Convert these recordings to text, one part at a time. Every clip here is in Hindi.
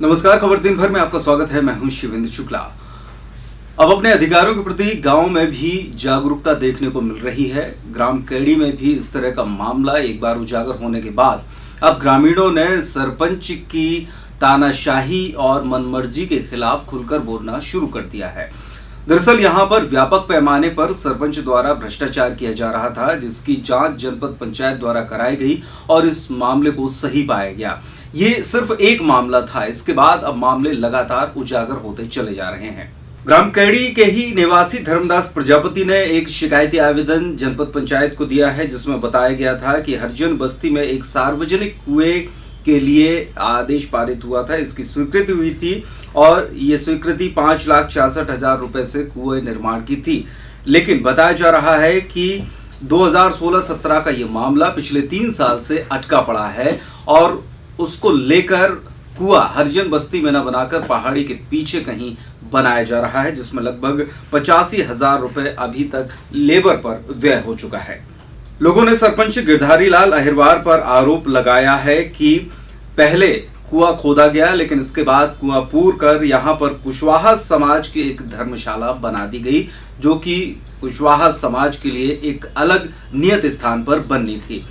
नमस्कार, खबर दिन भर में आपका स्वागत है। मैं हूं शिवेंद्र शुक्ला। अब अपने अधिकारों के प्रति गांव में भी जागरूकता देखने को मिल रही है। ग्राम कैड़ी में भी इस तरह का मामला एक बार उजागर होने के बाद अब ग्रामीणों ने सरपंच की तानाशाही और मनमर्जी के खिलाफ खुलकर बोलना शुरू कर दिया है। दरअसल यहां पर व्यापक पैमाने पर सरपंच द्वारा भ्रष्टाचार किया जा रहा था, जिसकी जांच जनपद पंचायत द्वारा कराई गई और इस मामले को सही पाया गया। ये सिर्फ एक मामला था। इसके बाद अब मामले लगातार उजागर होते चले जा रहे हैं। ग्राम कैड़ी के ही निवासी धर्मदास प्रजापति ने एक शिकायती आवेदन जनपद पंचायत को दिया है, जिसमें बताया गया था कि हरिजन बस्ती में एक सार्वजनिक कुएं के लिए आदेश पारित हुआ था। इसकी स्वीकृति हुई थी और ये स्वीकृति 5,66,000 रुपए से कुएं निर्माण की थी। लेकिन बताया जा रहा है कि 2016-17 का ये मामला पिछले 3 साल से अटका पड़ा है और उसको लेकर कुआं हरिजन बस्ती में न बनाकर पहाड़ी के पीछे कहीं बनाया जा रहा है, जिसमें लगभग 85,000 रुपए अभी तक लेबर पर व्यय हो चुका है। लोगों ने सरपंच गिरधारी लाल अहिरवार पर आरोप लगाया है कि पहले कुआं खोदा गया, लेकिन इसके बाद कुआं पूर कर यहां पर कुशवाहा समाज की एक धर्मशाला बना दी गई, जो कि कुशवाहा समाज के लिए एक अलग नियत स्थान पर बननी थी,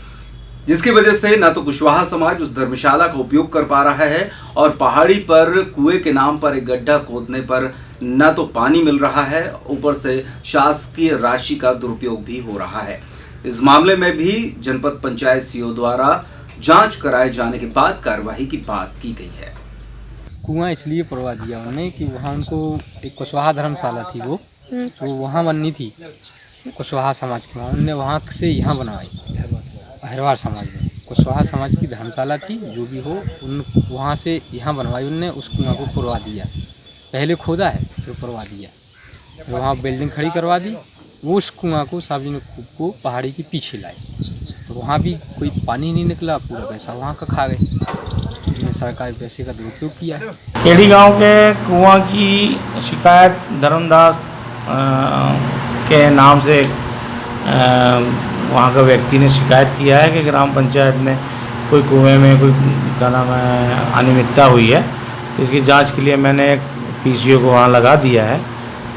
जिसकी वजह से न तो कुशवाहा समाज उस धर्मशाला का उपयोग कर पा रहा है और पहाड़ी पर कुएं के नाम पर एक गड्ढा खोदने पर न तो पानी मिल रहा है, ऊपर से शासकीय राशि का दुरुपयोग भी हो रहा है। इस मामले में भी जनपद पंचायत सीओ द्वारा जांच कराए जाने के बाद कार्रवाई की बात की गई है। कुआं इसलिए पड़वा दिया उन्होंने कि वहाँ उनको एक कुशवाहा धर्मशाला थी, वो तो वहाँ बननी थी कुशवाहा समाज की। उनने वहाँ से यहाँ बनवाई अहिरवार समाज में। कुशवाहा समाज की धर्मशाला थी, जो भी हो, उन वहाँ से यहाँ बनवाई। उनने उस कुआं को पुरवा दिया, पहले खोदा है फिर पुरवा दिया, फिर वहाँ बिल्डिंग खड़ी करवा दी। वो उस कुआं को सार्वजनिक कूप को पहाड़ी के पीछे लाए, तो वहाँ भी कोई पानी नहीं निकला, पूरा पैसा वहाँ का खा गए। इन्होंने सरकारी पैसे का दुरुपयोग किया है। कैड़ी गांव के कुआं की शिकायत धर्मदास के नाम से वहाँ का व्यक्ति ने शिकायत किया है कि ग्राम पंचायत में कोई कुएं में कोई क्या नाम है अनियमितता हुई है। इसकी जांच के लिए मैंने एक पीसीओ को वहाँ लगा दिया है।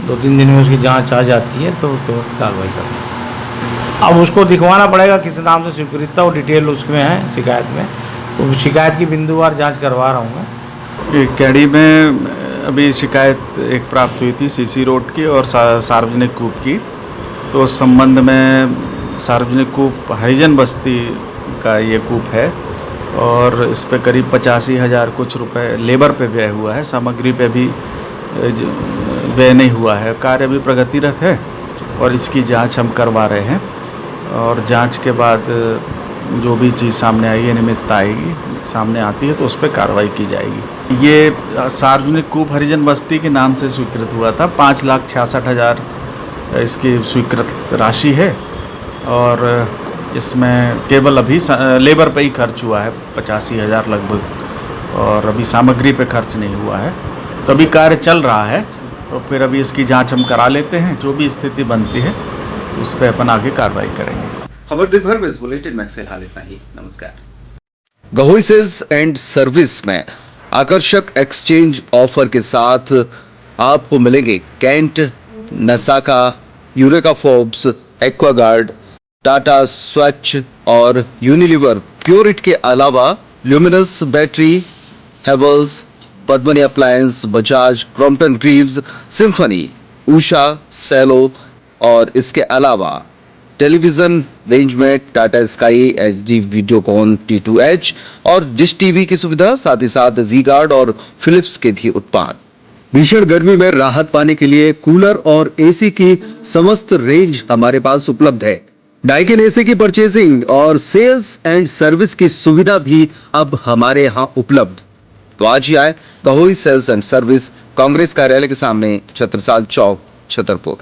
2-3 दिन में उसकी जांच आ जाती है तो कार्रवाई करेंगे। अब उसको दिखवाना पड़ेगा किस नाम से स्वीकृतता, वो डिटेल उसमें है शिकायत में। तो शिकायत की बिंदुवार जांच करवा रहा हूँ मैं। कैड़ी में अभी शिकायत एक प्राप्त हुई थी सीसी रोड की और सार्वजनिक कूप की। तो उस संबंध में सार्वजनिक कूप हरिजन बस्ती का ये कूप है और इस पे करीब 85,000 कुछ रुपए लेबर पे व्यय हुआ है। सामग्री पे भी व्यय नहीं हुआ है। कार्य भी प्रगतिरत है और इसकी जांच हम करवा रहे हैं और जांच के बाद जो भी चीज़ सामने आएगी, अनियमितता आएगी सामने आती है तो उस पर कार्रवाई की जाएगी। ये सार्वजनिक कूप हरिजन बस्ती के नाम से स्वीकृत हुआ था। 5,66,000 इसकी स्वीकृत राशि है और इसमें केवल अभी लेबर पे ही खर्च हुआ है 85,000 लगभग, और अभी सामग्री पे खर्च नहीं हुआ है। तो अभी कार्य चल रहा है तो फिर अभी इसकी जांच हम करा लेते हैं। जो भी स्थिति बनती है उस पर अपन आगे कार्रवाई करेंगे। खबर दिन भर में इस बुलेटिन में फिलहाल इतना ही। नमस्कार। गहोई सेल्स एंड सर्विस में आकर्षक एक्सचेंज ऑफर के साथ आपको मिलेंगे Kent, Nasaka, Eureka Forbes, Aquaguard, Tata Swachh और यूनिलीवर प्योरिट के अलावा Luminous battery, Havells, Padmini appliance, Bajaj, Crompton Greaves, Symphony, Usha, Cello और इसके अलावा टेलीविजन रेंज में Tata sky, HD Videocon T2H और डिश टीवी की सुविधा, साथ ही साथ वी गार्ड और फिलिप्स के भी उत्पाद। भीषण गर्मी में राहत पाने के लिए कूलर और एसी की समस्त रेंज हमारे पास उपलब्ध है। डाइकिन एसी की परचेजिंग और सेल्स एंड सर्विस की सुविधा भी अब हमारे यहाँ उपलब्ध। तो आज ही आए Gahoi sales and service, Congress कार्यालय के सामने, छत्रसाल चौक, छतरपुर।